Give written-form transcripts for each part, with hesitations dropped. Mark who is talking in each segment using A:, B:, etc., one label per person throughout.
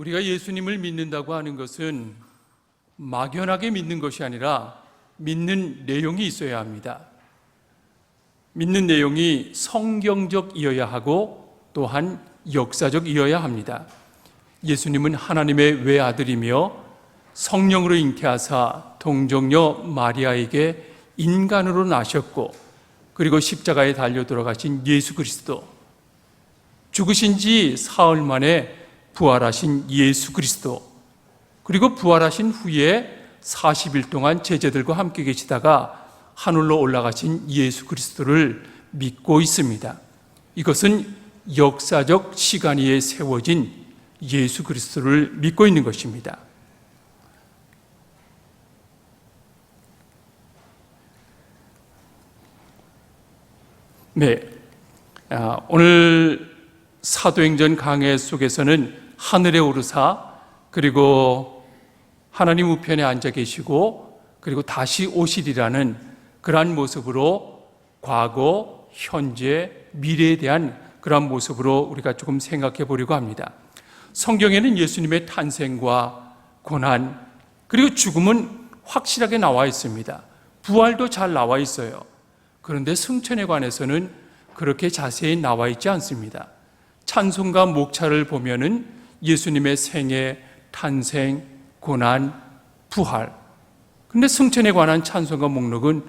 A: 우리가 예수님을 믿는다고 하는 것은 막연하게 믿는 것이 아니라 믿는 내용이 있어야 합니다. 믿는 내용이 성경적이어야 하고 또한 역사적이어야 합니다. 예수님은 하나님의 외아들이며 성령으로 잉태하사 동정녀 마리아에게 인간으로 나셨고, 그리고 십자가에 달려 돌아가신 예수 그리스도, 죽으신 지 사흘 만에 부활하신 예수 그리스도, 그리고 부활하신 후에 40일 동안 제자들과 함께 계시다가 하늘로 올라가신 예수 그리스도를 믿고 있습니다. 이것은 역사적 시간 위에 세워진 예수 그리스도를 믿고 있는 것입니다. 네, 오늘 사도행전 강해 속에서는 하늘에 오르사, 그리고 하나님 우편에 앉아 계시고, 그리고 다시 오시리라는 그러한 모습으로 과거, 현재, 미래에 대한 그러한 모습으로 우리가 조금 생각해 보려고 합니다. 성경에는 예수님의 탄생과 고난, 그리고 죽음은 확실하게 나와 있습니다. 부활도 잘 나와 있어요. 그런데 승천에 관해서는 그렇게 자세히 나와 있지 않습니다. 찬송가 목차를 보면은 예수님의 생애, 탄생, 고난, 부활. 근데 승천에 관한 찬송가 목록은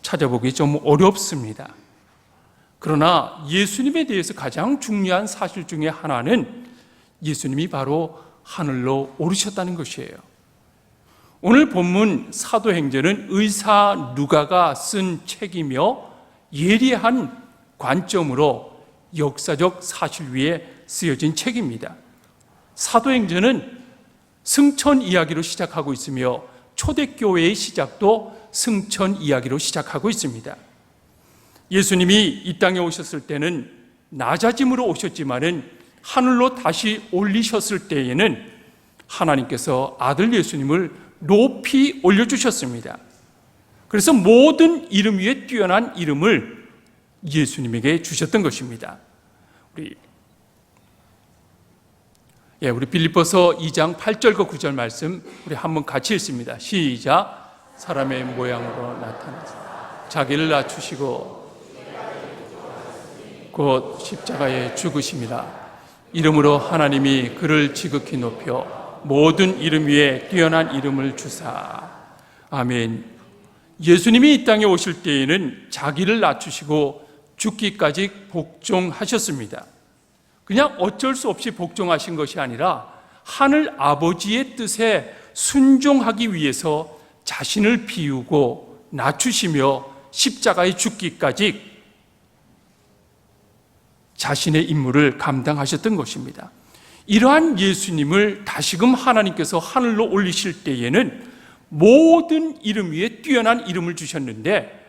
A: 찾아보기 좀 어렵습니다. 그러나 예수님에 대해서 가장 중요한 사실 중에 하나는 예수님이 바로 하늘로 오르셨다는 것이에요. 오늘 본문 사도행전은 의사 누가가 쓴 책이며 예리한 관점으로 역사적 사실 위에 쓰여진 책입니다. 사도행전은 승천 이야기로 시작하고 있으며 초대교회의 시작도 승천 이야기로 시작하고 있습니다. 예수님이 이 땅에 오셨을 때는 낮아짐으로 오셨지만은 하늘로 다시 올리셨을 때에는 하나님께서 아들 예수님을 높이 올려주셨습니다. 그래서 모든 이름 위에 뛰어난 이름을 예수님에게 주셨던 것입니다. 우리 빌립보서 2장 8절과 9절 말씀 우리 한번 같이 읽습니다. 시작. 사람의 모양으로 나타나서 자기를 낮추시고 곧 십자가에 죽으심이라. 이름으로 하나님이 그를 지극히 높여 모든 이름 위에 뛰어난 이름을 주사. 아멘. 예수님이 이 땅에 오실 때에는 자기를 낮추시고 죽기까지 복종하셨습니다. 그냥 어쩔 수 없이 복종하신 것이 아니라 하늘 아버지의 뜻에 순종하기 위해서 자신을 비우고 낮추시며 십자가에 죽기까지 자신의 임무를 감당하셨던 것입니다. 이러한 예수님을 다시금 하나님께서 하늘로 올리실 때에는 모든 이름 위에 뛰어난 이름을 주셨는데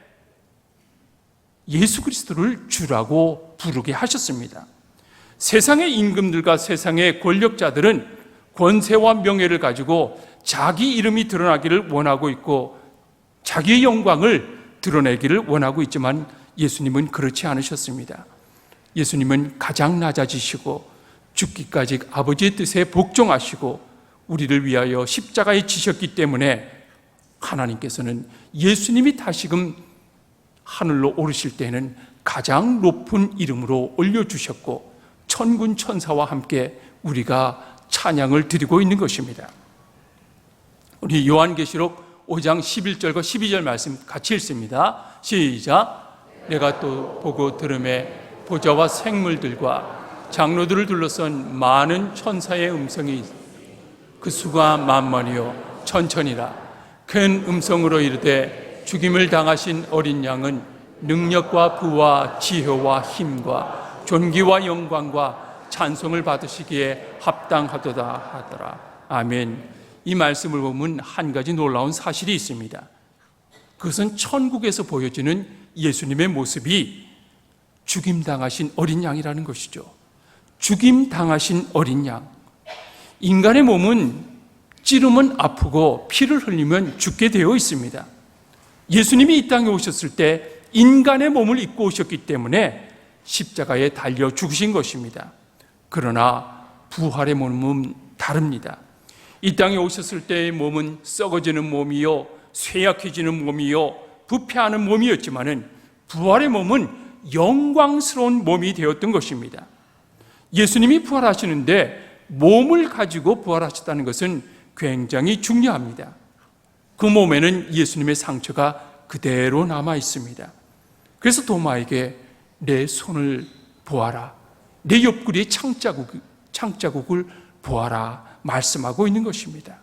A: 예수 그리스도를 주라고 부르게 하셨습니다. 세상의 임금들과 세상의 권력자들은 권세와 명예를 가지고 자기 이름이 드러나기를 원하고 있고 자기의 영광을 드러내기를 원하고 있지만 예수님은 그렇지 않으셨습니다. 예수님은 가장 낮아지시고 죽기까지 아버지의 뜻에 복종하시고 우리를 위하여 십자가에 지셨기 때문에 하나님께서는 예수님이 다시금 하늘로 오르실 때는 가장 높은 이름으로 올려주셨고 천군 천사와 함께 우리가 찬양을 드리고 있는 것입니다. 우리 요한계시록 5장 11절과 12절 말씀 같이 읽습니다. 시작. 내가 또 보고 들음에 보좌와 생물들과 장로들을 둘러싼 많은 천사의 음성이 그 수가 만만이요 천천이라. 큰 음성으로 이르되 죽임을 당하신 어린 양은 능력과 부와 지혜와 힘과 존귀와 영광과 찬송을 받으시기에 합당하도다 하더라. 아멘. 이 말씀을 보면 한 가지 놀라운 사실이 있습니다. 그것은 천국에서 보여지는 예수님의 모습이 죽임당하신 어린 양이라는 것이죠. 죽임당하신 어린 양. 인간의 몸은 찌르면 아프고 피를 흘리면 죽게 되어 있습니다. 예수님이 이 땅에 오셨을 때 인간의 몸을 입고 오셨기 때문에 십자가에 달려 죽으신 것입니다. 그러나 부활의 몸은 다릅니다. 이 땅에 오셨을 때의 몸은 썩어지는 몸이요, 쇠약해지는 몸이요, 부패하는 몸이었지만은 부활의 몸은 영광스러운 몸이 되었던 것입니다. 예수님이 부활하시는데 몸을 가지고 부활하셨다는 것은 굉장히 중요합니다. 그 몸에는 예수님의 상처가 그대로 남아 있습니다. 그래서 도마에게 내 손을 보아라, 내 옆구리에 창자국을 보아라 말씀하고 있는 것입니다.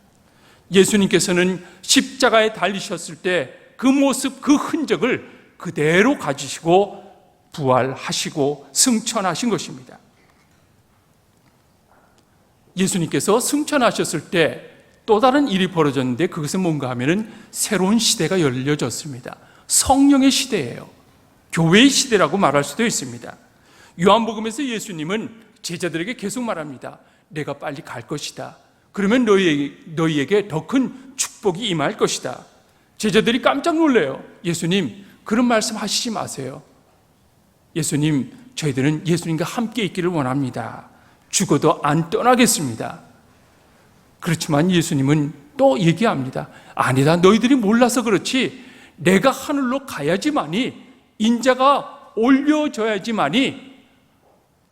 A: 예수님께서는 십자가에 달리셨을 때 그 모습, 그 흔적을 그대로 가지시고 부활하시고 승천하신 것입니다. 예수님께서 승천하셨을 때 또 다른 일이 벌어졌는데, 그것은 뭔가 하면은 새로운 시대가 열려졌습니다. 성령의 시대예요. 교회의 시대라고 말할 수도 있습니다. 요한복음에서 예수님은 제자들에게 계속 말합니다. 내가 빨리 갈 것이다. 그러면 너희에게 더 큰 축복이 임할 것이다. 제자들이 깜짝 놀래요. 예수님, 그런 말씀 하시지 마세요. 예수님, 저희들은 예수님과 함께 있기를 원합니다. 죽어도 안 떠나겠습니다. 그렇지만 예수님은 또 얘기합니다. 아니다, 너희들이 몰라서 그렇지 내가 하늘로 가야지만이, 인자가 올려져야지만이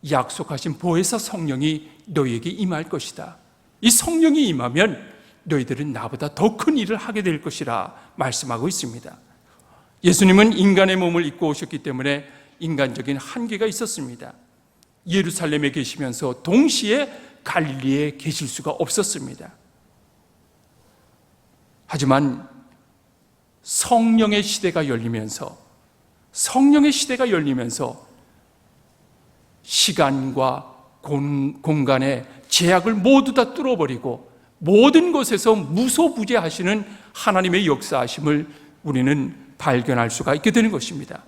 A: 약속하신 보혜사 성령이 너희에게 임할 것이다. 이 성령이 임하면 너희들은 나보다 더 큰 일을 하게 될 것이라 말씀하고 있습니다. 예수님은 인간의 몸을 입고 오셨기 때문에 인간적인 한계가 있었습니다. 예루살렘에 계시면서 동시에 갈릴리에 계실 수가 없었습니다. 하지만 성령의 시대가 열리면서 시간과 공간의 제약을 모두 다 뚫어버리고 모든 곳에서 무소부재하시는 하나님의 역사하심을 우리는 발견할 수가 있게 되는 것입니다.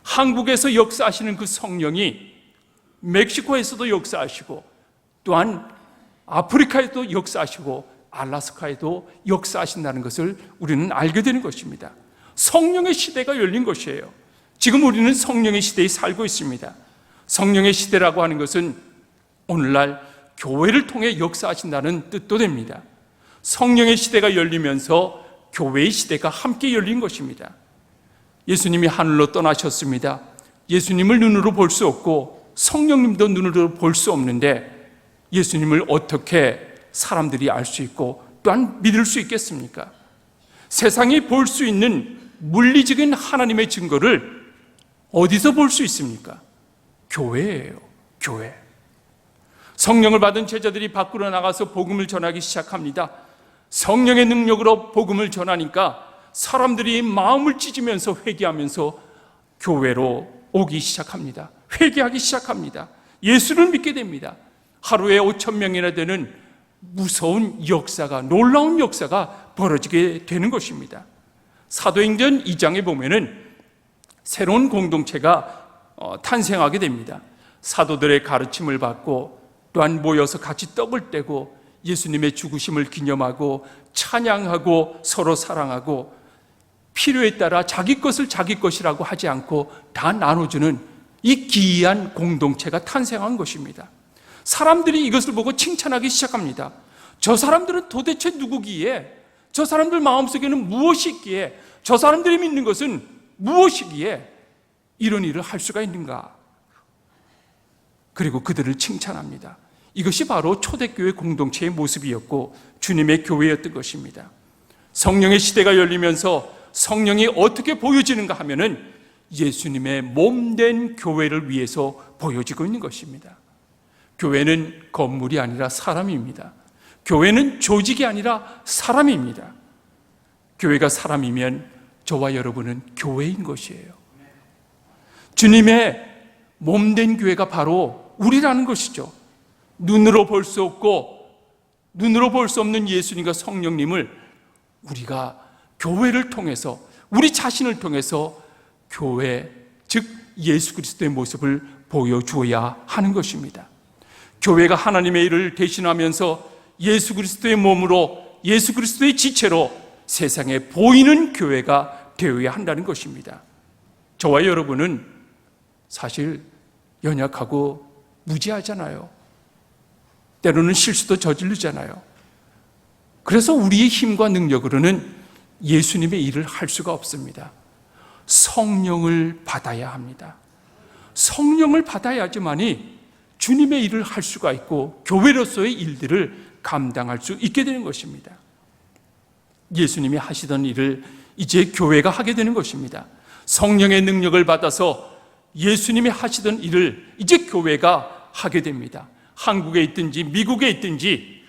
A: 한국에서 역사하시는 그 성령이 멕시코에서도 역사하시고, 또한 아프리카에도 역사하시고 알라스카에도 역사하신다는 것을 우리는 알게 되는 것입니다. 성령의 시대가 열린 것이에요. 지금 우리는 성령의 시대에 살고 있습니다. 성령의 시대라고 하는 것은 오늘날 교회를 통해 역사하신다는 뜻도 됩니다. 성령의 시대가 열리면서 교회의 시대가 함께 열린 것입니다. 예수님이 하늘로 떠나셨습니다. 예수님을 눈으로 볼 수 없고 성령님도 눈으로 볼 수 없는데 예수님을 어떻게 사람들이 알 수 있고 또한 믿을 수 있겠습니까? 세상이 볼 수 있는 물리적인 하나님의 증거를 어디서 볼 수 있습니까? 교회예요. 교회. 성령을 받은 제자들이 밖으로 나가서 복음을 전하기 시작합니다. 성령의 능력으로 복음을 전하니까 사람들이 마음을 찢으면서 회개하면서 교회로 오기 시작합니다. 회개하기 시작합니다. 예수를 믿게 됩니다. 하루에 5,000명이나 되는 무서운 역사가, 놀라운 역사가 벌어지게 되는 것입니다. 사도행전 2장에 보면은 새로운 공동체가 탄생하게 됩니다. 사도들의 가르침을 받고 또한 모여서 같이 떡을 떼고 예수님의 죽으심을 기념하고 찬양하고 서로 사랑하고 필요에 따라 자기 것을 자기 것이라고 하지 않고 다 나눠주는 이 기이한 공동체가 탄생한 것입니다. 사람들이 이것을 보고 칭찬하기 시작합니다. 저 사람들은 도대체 누구기에, 저 사람들 마음속에는 무엇이 있기에, 저 사람들이 믿는 것은 무엇이기에 이런 일을 할 수가 있는가. 그리고 그들을 칭찬합니다. 이것이 바로 초대교회 공동체의 모습이었고 주님의 교회였던 것입니다. 성령의 시대가 열리면서 성령이 어떻게 보여지는가 하면은 예수님의 몸된 교회를 위해서 보여지고 있는 것입니다. 교회는 건물이 아니라 사람입니다. 교회는 조직이 아니라 사람입니다. 교회가 사람이면 저와 여러분은 교회인 것이에요. 주님의 몸된 교회가 바로 우리라는 것이죠. 눈으로 볼 수 없고 눈으로 볼 수 없는 예수님과 성령님을 우리가 교회를 통해서, 우리 자신을 통해서 교회, 즉 예수 그리스도의 모습을 보여주어야 하는 것입니다. 교회가 하나님의 일을 대신하면서 예수 그리스도의 몸으로, 예수 그리스도의 지체로 세상에 보이는 교회가 되어야 한다는 것입니다. 저와 여러분은 사실 연약하고 무지하잖아요. 때로는 실수도 저지르잖아요. 그래서 우리의 힘과 능력으로는 예수님의 일을 할 수가 없습니다. 성령을 받아야 합니다. 성령을 받아야지만이 주님의 일을 할 수가 있고 교회로서의 일들을 감당할 수 있게 되는 것입니다. 예수님이 하시던 일을 이제 교회가 하게 되는 것입니다. 성령의 능력을 받아서 예수님이 하시던 일을 이제 교회가 하게 됩니다. 한국에 있든지 미국에 있든지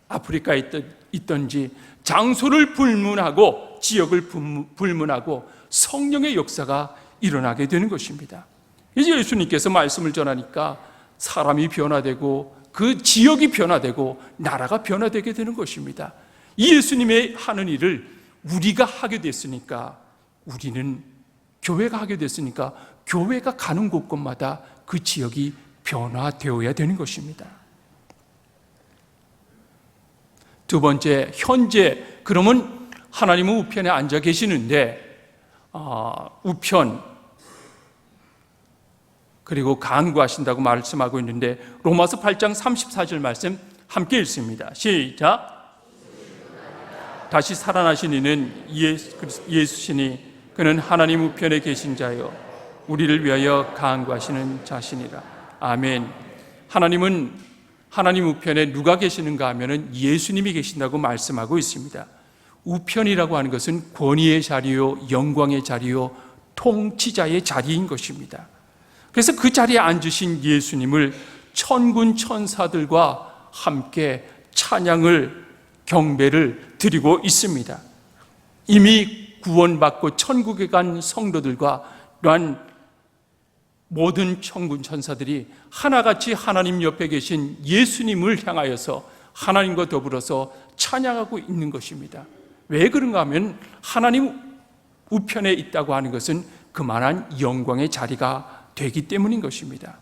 A: 아프리카에 있든지 장소를 불문하고 지역을 불문하고 성령의 역사가 일어나게 되는 것입니다. 이제 예수님께서 말씀을 전하니까 사람이 변화되고 그 지역이 변화되고 나라가 변화되게 되는 것입니다. 이 예수님의 하는 일을 우리가 하게 됐으니까, 우리는 교회가 하게 됐으니까 교회가 가는 곳곳마다 그 지역이 변화되어야 되는 것입니다. 두 번째, 현재 그러면 하나님은 우편에 앉아 계시는데 우편 그리고 간구하신다고 말씀하고 있는데 로마서 8장 34절 말씀 함께 읽습니다. 시작. 다시 살아나신 이는 예수시니 그는 하나님 우편에 계신 자요 우리를 위하여 간구하시는 자시니라. 아멘. 하나님은 하나님 우편에 누가 계시는가 하면은 예수님이 계신다고 말씀하고 있습니다. 우편이라고 하는 것은 권위의 자리요, 영광의 자리요, 통치자의 자리인 것입니다. 그래서 그 자리에 앉으신 예수님을 천군 천사들과 함께 찬양을, 경배를 드리고 있습니다. 이미 구원받고 천국에 간 성도들과 또한 모든 천군 천사들이 하나같이 하나님 옆에 계신 예수님을 향하여서 하나님과 더불어서 찬양하고 있는 것입니다. 왜 그런가 하면 하나님 우편에 있다고 하는 것은 그만한 영광의 자리가 되기 때문인 것입니다.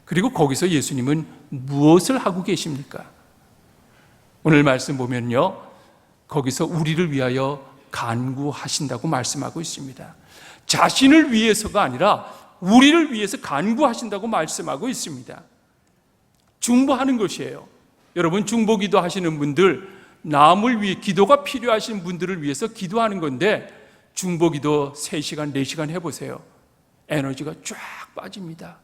A: 그리고 거기서 예수님은 무엇을 하고 계십니까? 오늘 말씀 보면요, 거기서 우리를 위하여 간구하신다고 말씀하고 있습니다. 자신을 위해서가 아니라 우리를 위해서 간구하신다고 말씀하고 있습니다. 중보하는 것이에요. 여러분, 중보기도 하시는 분들, 남을 위해 기도가 필요하신 분들을 위해서 기도하는 건데 중보기도 3시간, 4시간 해보세요. 에너지가 쫙 빠집니다.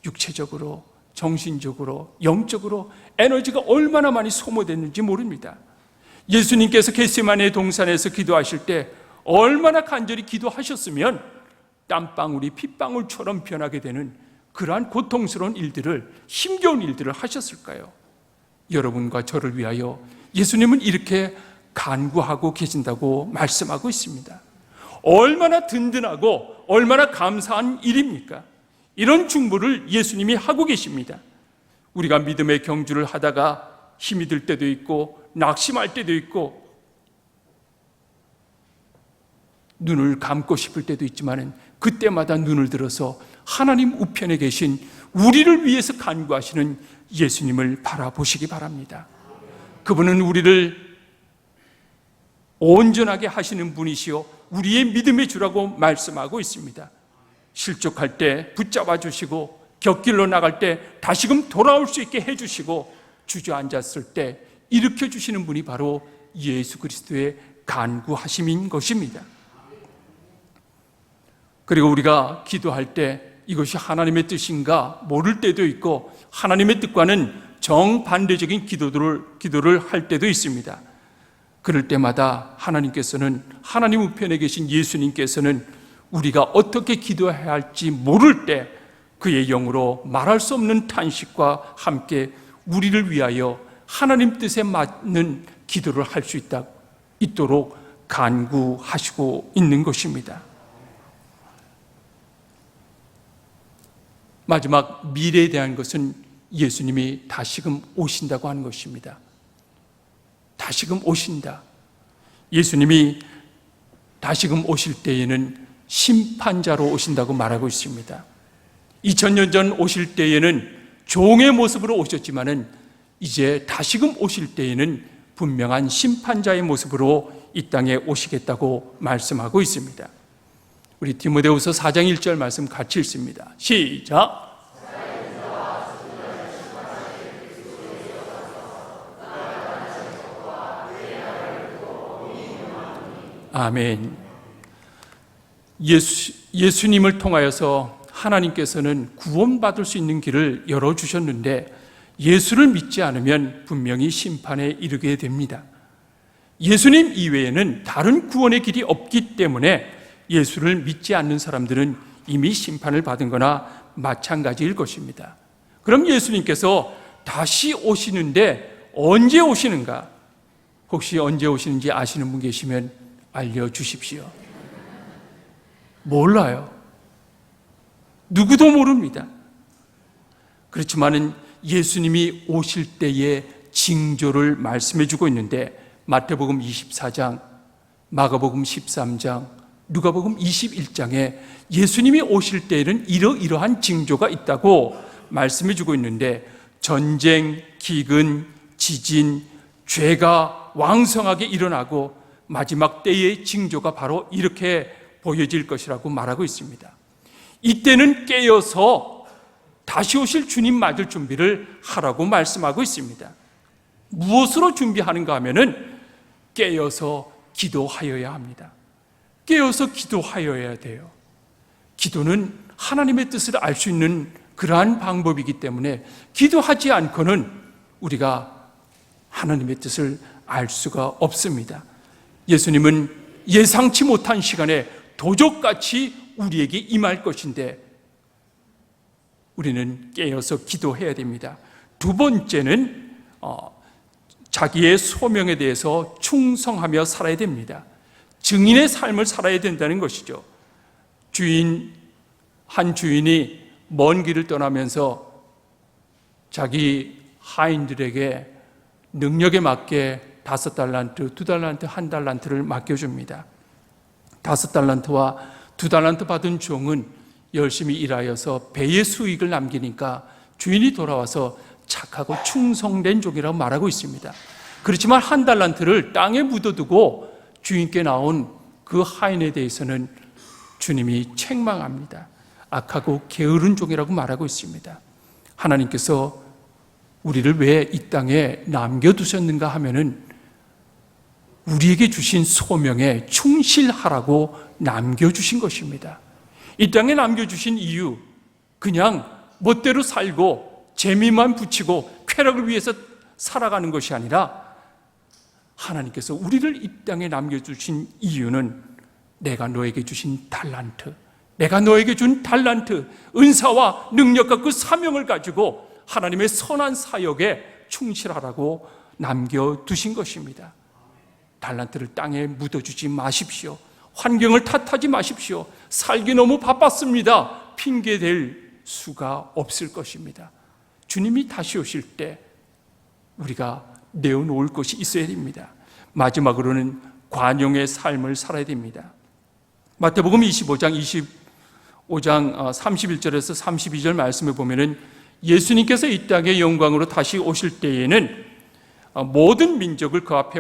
A: 육체적으로, 정신적으로, 영적으로 에너지가 얼마나 많이 소모됐는지 모릅니다. 예수님께서 겟세마네 동산에서 기도하실 때 얼마나 간절히 기도하셨으면 땀방울이 핏방울처럼 변하게 되는 그러한 고통스러운 일들을, 힘겨운 일들을 하셨을까요? 여러분과 저를 위하여 예수님은 이렇게 간구하고 계신다고 말씀하고 있습니다. 얼마나 든든하고 얼마나 감사한 일입니까? 이런 중보를 예수님이 하고 계십니다. 우리가 믿음의 경주를 하다가 힘이 들 때도 있고 낙심할 때도 있고 눈을 감고 싶을 때도 있지만 그때마다 눈을 들어서 하나님 우편에 계신 우리를 위해서 간구하시는 예수님을 바라보시기 바랍니다. 그분은 우리를 온전하게 하시는 분이시요 우리의 믿음의 주라고 말씀하고 있습니다. 실족할 때 붙잡아 주시고 곁길로 나갈 때 다시금 돌아올 수 있게 해주시고 주저앉았을 때 일으켜 주시는 분이 바로 예수 그리스도의 간구하심인 것입니다. 그리고 우리가 기도할 때 이것이 하나님의 뜻인가 모를 때도 있고 하나님의 뜻과는 정반대적인 기도를 할 때도 있습니다. 그럴 때마다 하나님께서는, 하나님 우편에 계신 예수님께서는 우리가 어떻게 기도해야 할지 모를 때 그의 영으로 말할 수 없는 탄식과 함께 우리를 위하여 하나님 뜻에 맞는 기도를 할 수 있도록 간구하시고 있는 것입니다. 마지막 미래에 대한 것은 예수님이 다시금 오신다고 하는 것입니다. 다시금 오신다. 예수님이 다시금 오실 때에는 심판자로 오신다고 말하고 있습니다. 2000년 전 오실 때에는 종의 모습으로 오셨지만은 이제 다시금 오실 때에는 분명한 심판자의 모습으로 이 땅에 오시겠다고 말씀하고 있습니다. 우리 디모데후서 4장 1절 말씀 같이 읽습니다. 시작. 아멘. 예수님을 통하여서 하나님께서는 구원받을 수 있는 길을 열어주셨는데 예수를 믿지 않으면 분명히 심판에 이르게 됩니다. 예수님 이외에는 다른 구원의 길이 없기 때문에 예수를 믿지 않는 사람들은 이미 심판을 받은 거나 마찬가지일 것입니다. 그럼 예수님께서 다시 오시는데 언제 오시는가? 혹시 언제 오시는지 아시는 분 계시면 알려주십시오. 몰라요. 누구도 모릅니다. 그렇지만은 예수님이 오실 때의 징조를 말씀해 주고 있는데 마태복음 24장, 마가복음 13장, 누가복음 21장에 예수님이 오실 때에는 이러이러한 징조가 있다고 말씀해 주고 있는데 전쟁, 기근, 지진, 죄가 왕성하게 일어나고 마지막 때의 징조가 바로 이렇게 보여질 것이라고 말하고 있습니다. 이때는 깨어서 다시 오실 주님 맞을 준비를 하라고 말씀하고 있습니다. 무엇으로 준비하는가 하면은 깨어서 기도하여야 합니다. 깨어서 기도하여야 돼요. 기도는 하나님의 뜻을 알 수 있는 그러한 방법이기 때문에 기도하지 않고는 우리가 하나님의 뜻을 알 수가 없습니다. 예수님은 예상치 못한 시간에 도적같이 우리에게 임할 것인데 우리는 깨어서 기도해야 됩니다. 두 번째는 자기의 소명에 대해서 충성하며 살아야 됩니다. 증인의 삶을 살아야 된다는 것이죠. 한 주인이 먼 길을 떠나면서 자기 하인들에게 능력에 맞게 5달란트, 2달란트, 1달란트를 맡겨줍니다. 5달란트와 2달란트 받은 종은 열심히 일하여서 배의 수익을 남기니까 주인이 돌아와서 착하고 충성된 종이라고 말하고 있습니다. 그렇지만 1달란트를 땅에 묻어두고 주인께 나온 그 하인에 대해서는 주님이 책망합니다. 악하고 게으른 종이라고 말하고 있습니다. 하나님께서 우리를 왜 이 땅에 남겨두셨는가 하면은 우리에게 주신 소명에 충실하라고 남겨주신 것입니다. 이 땅에 남겨주신 이유, 그냥 멋대로 살고 재미만 붙이고 쾌락을 위해서 살아가는 것이 아니라 하나님께서 우리를 이 땅에 남겨주신 이유는 내가 너에게 주신 달란트, 내가 너에게 준 달란트, 은사와 능력과 그 사명을 가지고 하나님의 선한 사역에 충실하라고 남겨두신 것입니다. 달란트를 땅에 묻어주지 마십시오. 환경을 탓하지 마십시오. 살기 너무 바빴습니다. 핑계댈 수가 없을 것입니다. 주님이 다시 오실 때 우리가 내어놓을 것이 있어야 됩니다. 마지막으로는 관용의 삶을 살아야 됩니다. 마태복음 25장 31절에서 32절 말씀을 보면은 예수님께서 이 땅의 영광으로 다시 오실 때에는 모든 민족을 그 앞에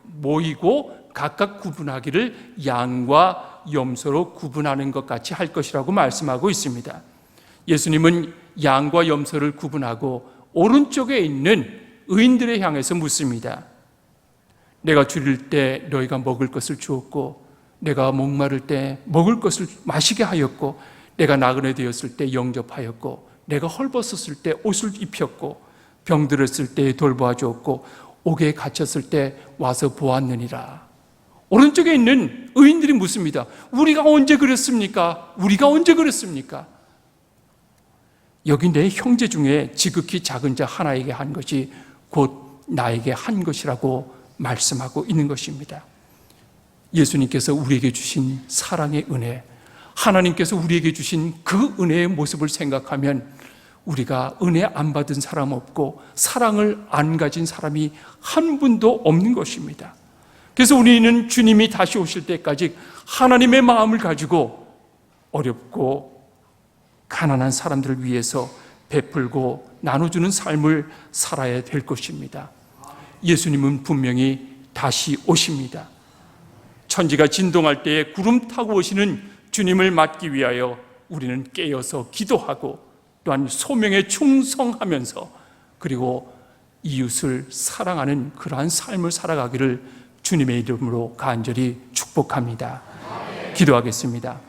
A: 모이고 각각 구분하기를 양과 염소로 구분하는 것 같이 할 것이라고 말씀하고 있습니다. 예수님은 양과 염소를 구분하고 오른쪽에 있는 의인들에 향해서 묻습니다. 내가 줄일 때 너희가 먹을 것을 주었고 내가 목마를 때 먹을 것을 마시게 하였고 내가 나그네 되었을 때 영접하였고 내가 헐벗었을 때 옷을 입혔고 병들었을 때 돌보아 주었고 옥에 갇혔을 때 와서 보았느니라. 오른쪽에 있는 의인들이 묻습니다. 우리가 언제 그랬습니까? 우리가 언제 그랬습니까? 여기 내 형제 중에 지극히 작은 자 하나에게 한 것이 곧 나에게 한 것이라고 말씀하고 있는 것입니다. 예수님께서 우리에게 주신 사랑의 은혜, 하나님께서 우리에게 주신 그 은혜의 모습을 생각하면 우리가 은혜 안 받은 사람 없고 사랑을 안 가진 사람이 한 분도 없는 것입니다. 그래서 우리는 주님이 다시 오실 때까지 하나님의 마음을 가지고 어렵고 가난한 사람들을 위해서 베풀고 나눠주는 삶을 살아야 될 것입니다. 예수님은 분명히 다시 오십니다. 천지가 진동할 때에 구름 타고 오시는 주님을 맞기 위하여 우리는 깨어서 기도하고 또한 소명에 충성하면서 그리고 이웃을 사랑하는 그러한 삶을 살아가기를 주님의 이름으로 간절히 축복합니다. 기도하겠습니다.